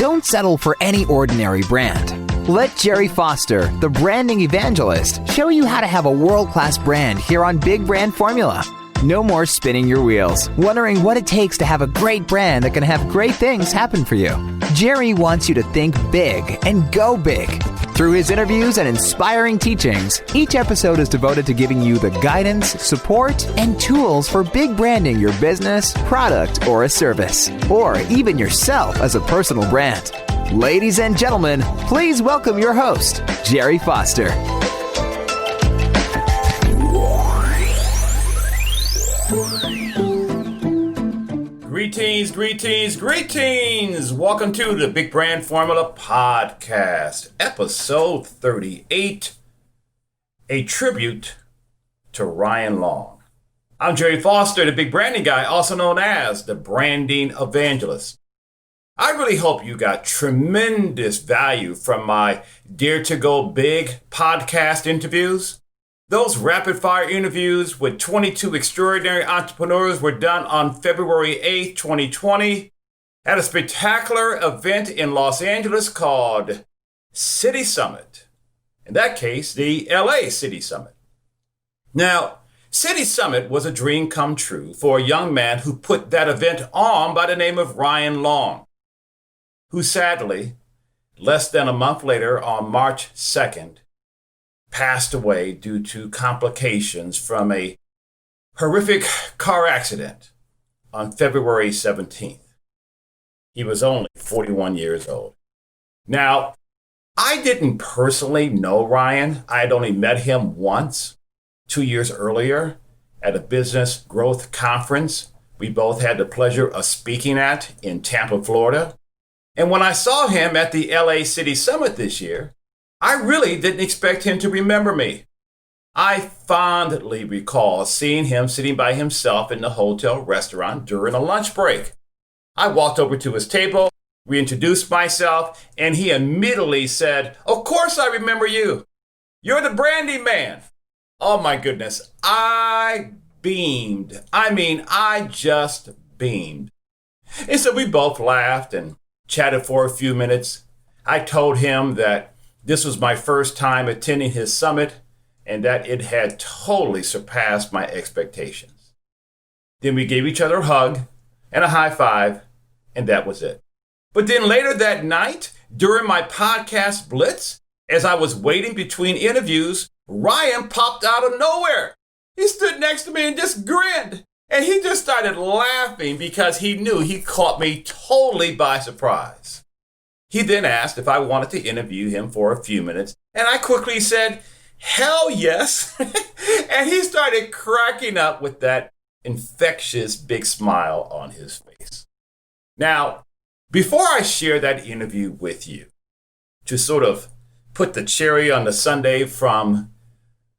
Don't settle for any ordinary brand. Let Gerry Foster, the branding evangelist, show you how to have a world-class brand here on Big Brand Formula. No more spinning your wheels, wondering what it takes to have a great brand that can have great things happen for you. Gerry wants you to think big and go big. Through his interviews and inspiring teachings, each episode is devoted to giving you the guidance, support, and tools for big branding your business, product, or a service, or even yourself as a personal brand. Ladies and gentlemen, please welcome your host, Gerry Foster. Greetings. Welcome to the Big Brand Formula Podcast, episode 38, a tribute to Ryan Long. I'm Gerry Foster, the Big Branding Guy, also known as the Branding Evangelist. I really hope you got tremendous value from my Dare to Go Big podcast interviews. Those rapid-fire interviews with 22 extraordinary entrepreneurs were done on February 8th, 2020 at a spectacular event in Los Angeles called City Summit. In that case, the LA City Summit. Now, City Summit was a dream come true for a young man who put that event on by the name of Ryan Long, who sadly, less than a month later on March 2nd, passed away due to complications from a horrific car accident on February 17th. He was only 41 years old. Now, I didn't personally know Ryan. I had only met him once, 2 years earlier, at a business growth conference we both had the pleasure of speaking at in Tampa, Florida. And when I saw him at the LA City Summit this year, I really didn't expect him to remember me. I fondly recall seeing him sitting by himself in the hotel restaurant during a lunch break. I walked over to his table, reintroduced myself, and he immediately said, "Of course I remember you. You're the branding man." Oh my goodness, I beamed. I just beamed. And so we both laughed and chatted for a few minutes. I told him that this was my first time attending his summit and that it had totally surpassed my expectations. Then we gave each other a hug and a high five, and that was it. But then later that night, during my podcast blitz, as I was waiting between interviews, Ryan popped out of nowhere. He stood next to me and just grinned. And he just started laughing because he knew he caught me totally by surprise. He then asked if I wanted to interview him for a few minutes, and I quickly said, "Hell yes." And he started cracking up with that infectious big smile on his face. Now, before I share that interview with you, to sort of put the cherry on the sundae from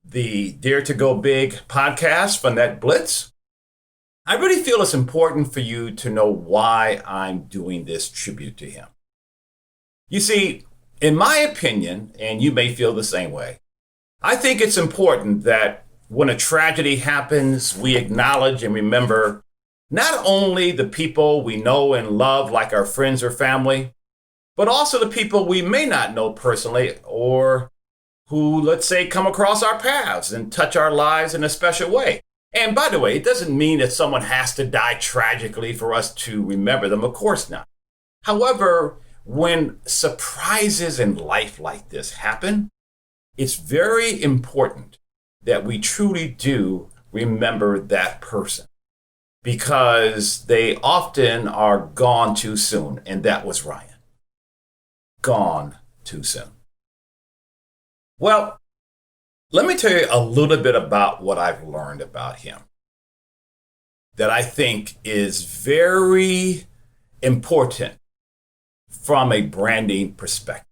the Dare to Go Big podcast from that blitz, I really feel it's important for you to know why I'm doing this tribute to him. You see, in my opinion, and you may feel the same way, I think it's important that when a tragedy happens, we acknowledge and remember not only the people we know and love, like our friends or family, but also the people we may not know personally or who, let's say, come across our paths and touch our lives in a special way. And by the way, it doesn't mean that someone has to die tragically for us to remember them. Of course not. However, when surprises in life like this happen, it's very important that we truly do remember that person because they often are gone too soon, and that was Ryan. Gone too soon. Well, let me tell you a little bit about what I've learned about him that I think is very important from a branding perspective.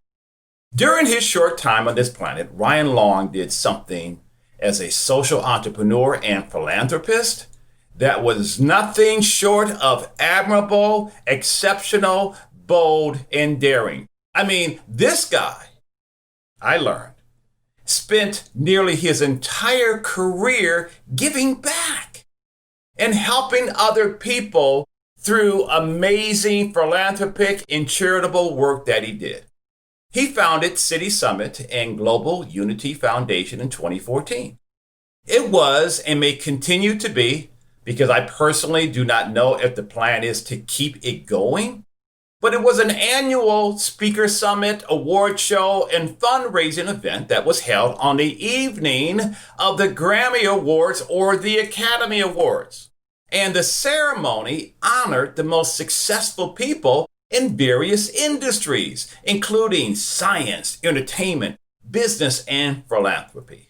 During his short time on this planet, Ryan Long did something as a social entrepreneur and philanthropist that was nothing short of admirable, exceptional, bold, and daring. I mean, this guy, I learned, spent nearly his entire career giving back and helping other people through amazing philanthropic and charitable work that he did. He founded City Summit and Global Unity Foundation in 2014. It was and may continue to be, because I personally do not know if the plan is to keep it going, but it was an annual speaker summit, award show, and fundraising event that was held on the evening of the Grammy Awards or the Academy Awards. And the ceremony honored the most successful people in various industries, including science, entertainment, business, and philanthropy.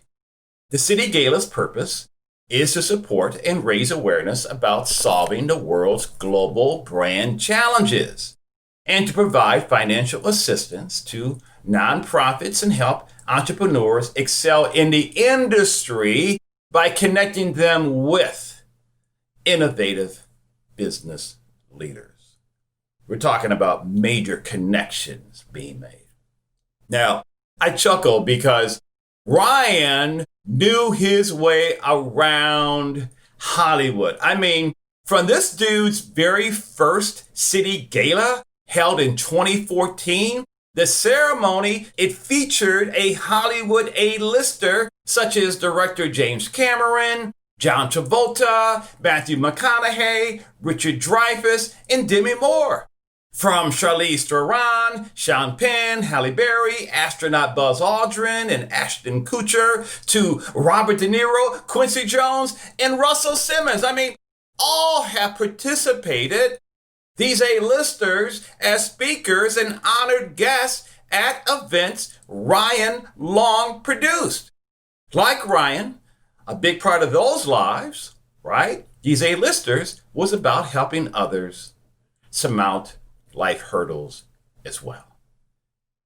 The City Gala's purpose is to support and raise awareness about solving the world's global brand challenges, and to provide financial assistance to nonprofits and help entrepreneurs excel in the industry by connecting them with innovative business leaders. We're talking about major connections being made. Now, I chuckle because Ryan knew his way around Hollywood. I mean, from this dude's very first City Gala, held in 2014, the ceremony, it featured a Hollywood A-lister such as director James Cameron, John Travolta, Matthew McConaughey, Richard Dreyfuss, and Demi Moore. From Charlize Theron, Sean Penn, Halle Berry, astronaut Buzz Aldrin, and Ashton Kutcher, to Robert De Niro, Quincy Jones, and Russell Simmons. I mean, all have participated, these A-listers, as speakers and honored guests at events Ryan Long produced. Like Ryan, a big part of those lives, right? These A-listers was about helping others surmount life hurdles as well.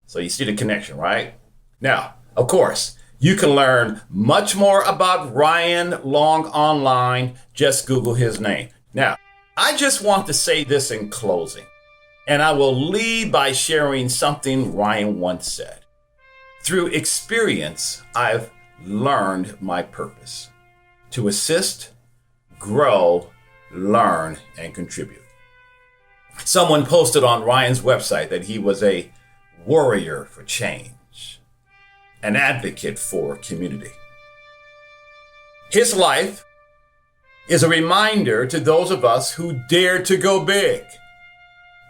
So you see the connection, right? Now, of course, you can learn much more about Ryan Long online. Just Google his name. Now, I just want to say this in closing, and I will lead by sharing something Ryan once said. Through experience, I've learned my purpose: to assist, grow, learn, and contribute. Someone posted on Ryan's website that he was a warrior for change, an advocate for community. His life is a reminder to those of us who dare to go big.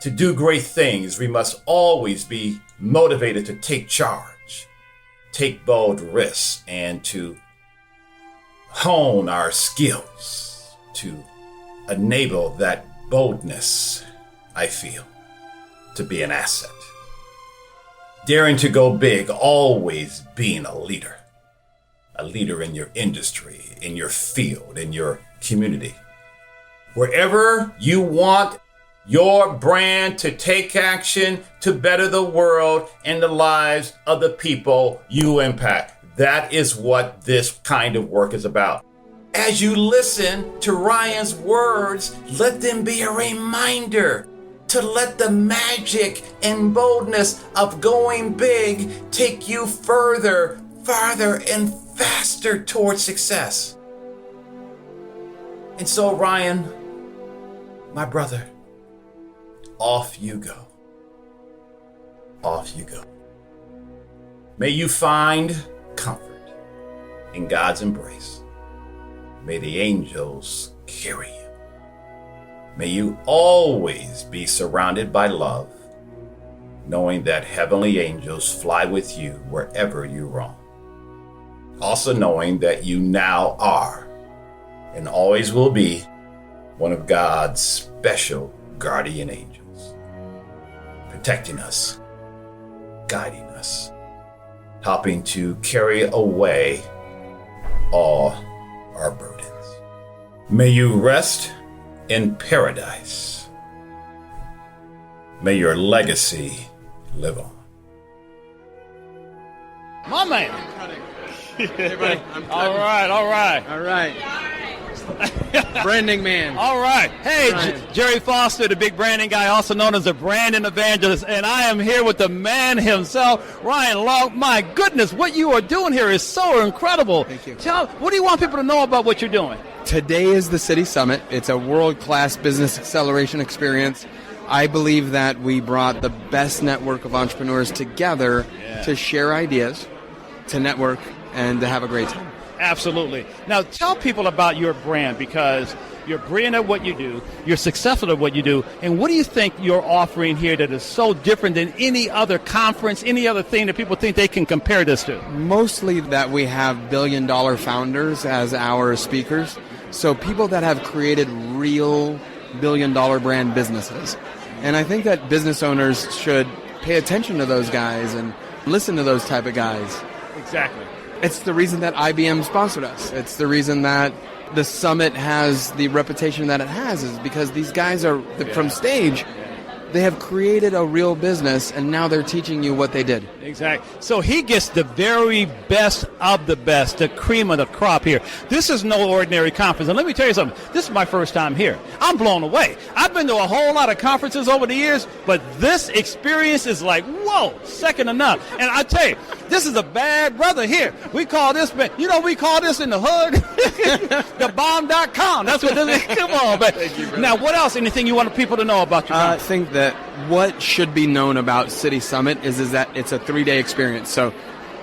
To do great things, we must always be motivated to take charge, take bold risks, and to hone our skills to enable that boldness, I feel, to be an asset. Daring to go big, always being a leader in your industry, in your field, in your community. Wherever you want your brand to take action to better the world and the lives of the people you impact. That is what this kind of work is about. As you listen to Ryan's words, let them be a reminder to let the magic and boldness of going big take you further, farther, and faster towards success. And so, Ryan, my brother, off you go. Off you go. May you find comfort in God's embrace. May the angels carry you. May you always be surrounded by love, knowing that heavenly angels fly with you wherever you roam. Also knowing that you now are and always will be one of God's special guardian angels, protecting us, guiding us, helping to carry away all our burdens. May you rest in paradise. May your legacy live on. My man. Hey, buddy, I'm cutting. All right. All right. Branding man. All right. Hey, Gerry Foster, the big branding guy, also known as the branding evangelist, and I am here with the man himself, Ryan Long. My goodness, what you are doing here is so incredible. Thank you. What do you want people to know about what you're doing? Today is the City Summit. It's a world-class business acceleration experience. I believe that we brought the best network of entrepreneurs together to share ideas, to network, and to have a great time. Absolutely. Now, tell people about your brand, because you're brilliant at what you do, you're successful at what you do, and what do you think you're offering here that is so different than any other conference, any other thing that people think they can compare this to? Mostly that we have billion-dollar founders as our speakers, so people that have created real billion-dollar brand businesses. And I think that business owners should pay attention to those guys and listen to those type of guys. Exactly. It's the reason that IBM sponsored us. It's the reason that the summit has the reputation that it has, is because these guys are, from stage, they have created a real business, and now they're teaching you what they did. Exactly. So he gets the very best of the best, the cream of the crop here. This is no ordinary conference. And let me tell you something. This is my first time here. I'm blown away. I've been to a whole lot of conferences over the years, but this experience is like, whoa, second to none. And I tell you, this is a bad brother here. We call this, we call this in the hood, the bomb.com. That's what this is. Come on, man. Thank you, now, what else? Anything you want people to know about your I think that what should be known about City Summit is that it's a 3-day experience. So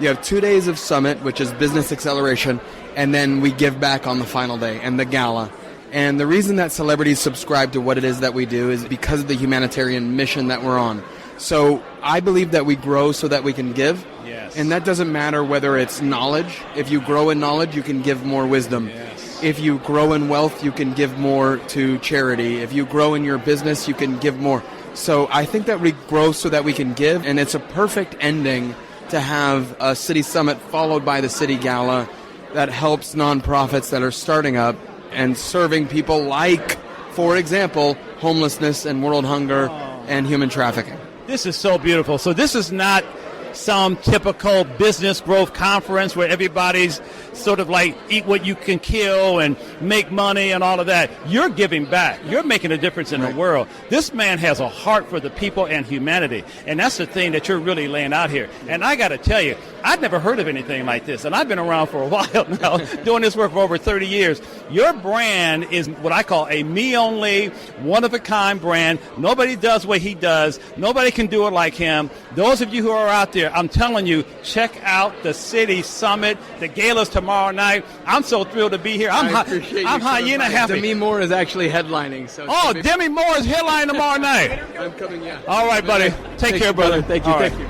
you have 2 days of summit, which is business acceleration, and then we give back on the final day and the gala. And the reason that celebrities subscribe to what it is that we do is because of the humanitarian mission that we're on. So I believe that we grow so that we can give. Yes. And that doesn't matter whether it's knowledge. If you grow in knowledge, you can give more wisdom. Yes. If you grow in wealth, you can give more to charity. If you grow in your business, you can give more. So I think that we grow so that we can give, and it's a perfect ending to have a City Summit followed by the City Gala that helps nonprofits that are starting up and serving people like, for example, homelessness and world hunger and human trafficking. This is so beautiful. So this is not some typical business growth conference where everybody's sort of like eat what you can kill and make money and all of that. You're giving back. You're making a difference in the world. This man has a heart for the people and humanity, and that's the thing that you're really laying out here. And I got to tell you, I'd never heard of anything like this, and I've been around for a while now, doing this work for over 30 years. Your brand is what I call a me-only, one-of-a-kind brand. Nobody does what he does. Nobody can do it like him. Those of you who are out there, I'm telling you, check out the City Summit. The gala's tomorrow night. I'm so thrilled to be here. I'm hyena happy. Demi Moore is actually headlining. So Demi Moore is headlining tomorrow night. I'm coming, yeah. All right, buddy. Take care, brother. Thank you. All Thank right. you.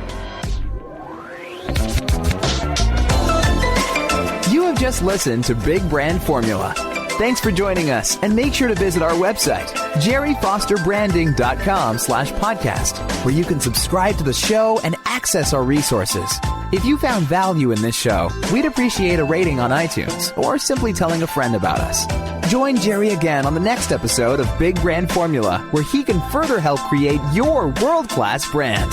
You have just listened to Big Brand Formula. Thanks for joining us, and make sure to visit our website, GerryFosterBranding.com/podcast, where you can subscribe to the show and access our resources. If you found value in this show, we'd appreciate a rating on iTunes or simply telling a friend about us. Join Gerry again on the next episode of Big Brand Formula, where he can further help create your world-class brand.